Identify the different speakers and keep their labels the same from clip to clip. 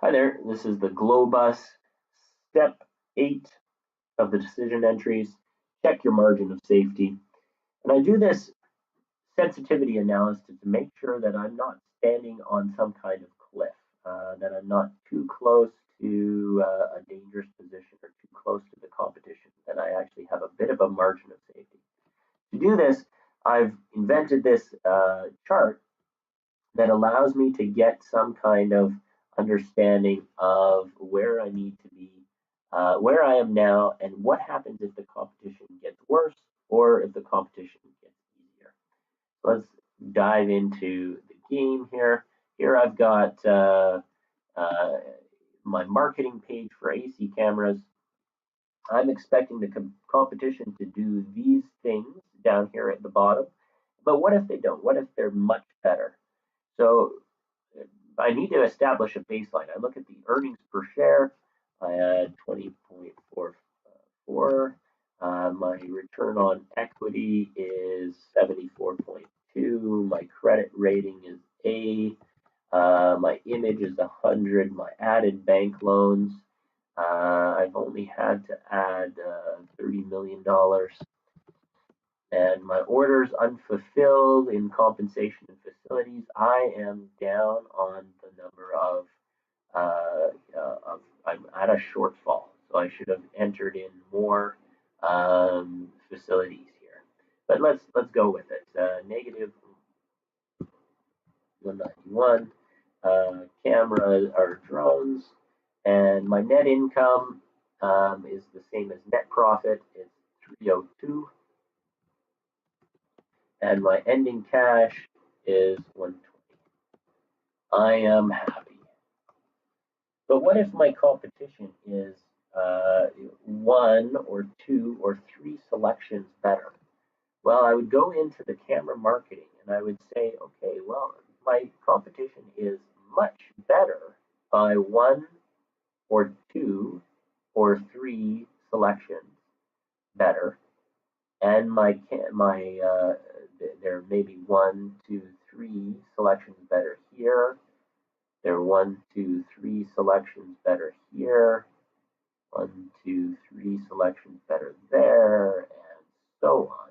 Speaker 1: Hi there, this is the Glo-Bus step 8 of the decision entries. Check your margin of safety. And I do this sensitivity analysis to make sure that I'm not standing on some kind of cliff, that I'm not too close to a dangerous position or too close to the competition, that I actually have a bit of a margin of safety. To do this, I've invented this chart that allows me to get some kind of understanding of where I need to be, where I am now, and what happens if the competition gets worse or if the competition gets easier. Let's dive into the game here. Here I've got my marketing page for AC cameras. I'm expecting the competition to do these things down here at the bottom, but what if they don't? What if they're much better? So I need to establish a baseline. I look at the earnings per share. I had 20.44. My return on equity is 74.2. My credit rating is A. My image is 100. My added bank loans, I've only had to add $30 million. And my orders unfulfilled in compensation and facilities, I am down on the number of I'm at a shortfall. So I should have entered in more facilities here. But let's go with it. Negative 191. Cameras are drones, and my net income is the same as net profit. It's 302. And my ending cash is 120. I am happy. But what if my competition is 1 or 2 or 3 selections better? Well, I would go into the camera marketing and I would say, okay, well, my competition is much better by 1 or 2 or 3 selections better, and there may be 1, 2, 3 selections better here. There are 1, 2, 3 selections better here. 1, 2, 3 selections better there, and so on.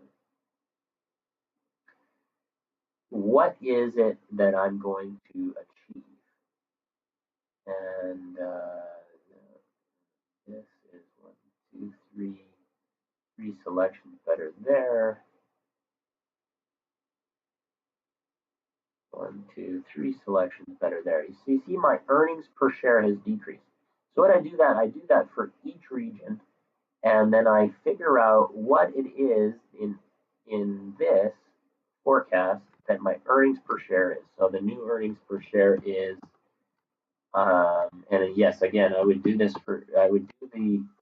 Speaker 1: What is it that I'm going to achieve? And this is 1, 2, 3 selections better there. 1, 2, 3 selections better there. You see my earnings per share has decreased. So when I do that for each region, and then I figure out what it is in this forecast that my earnings per share is. So the new earnings per share is, and yes, again, I would do the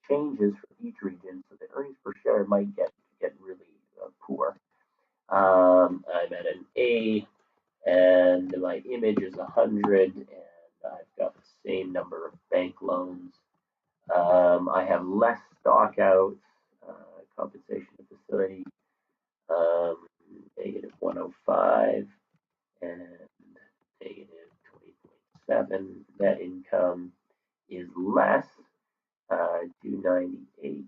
Speaker 1: changes for each region. So the earnings per share might get really poor. I'm at an A, and my image is 100, and I've got the same number of bank loans. I have less stock outs, compensation facility, negative 105, and negative 20.7. Net income is less, 298,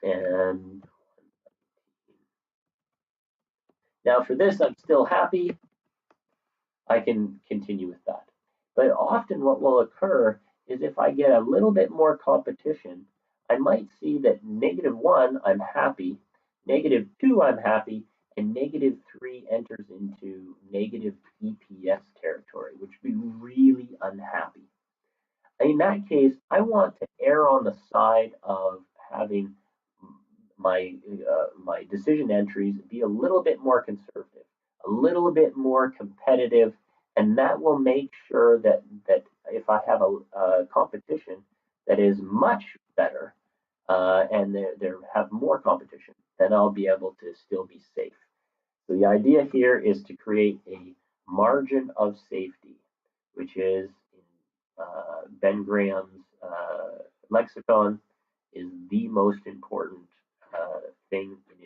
Speaker 1: and now for this, I'm still happy. I can continue with that. But often what will occur is if I get a little bit more competition, I might see that -1, I'm happy, -2, I'm happy, and -3 enters into negative EPS territory, which would be really unhappy. In that case, I want to err on the side of having my decision entries be a little bit more conservative, a little bit more competitive, and that will make sure that if I have a competition that is much better and they have more competition, then I'll be able to still be safe. So the idea here is to create a margin of safety, which is Ben Graham's lexicon, is the most important thing in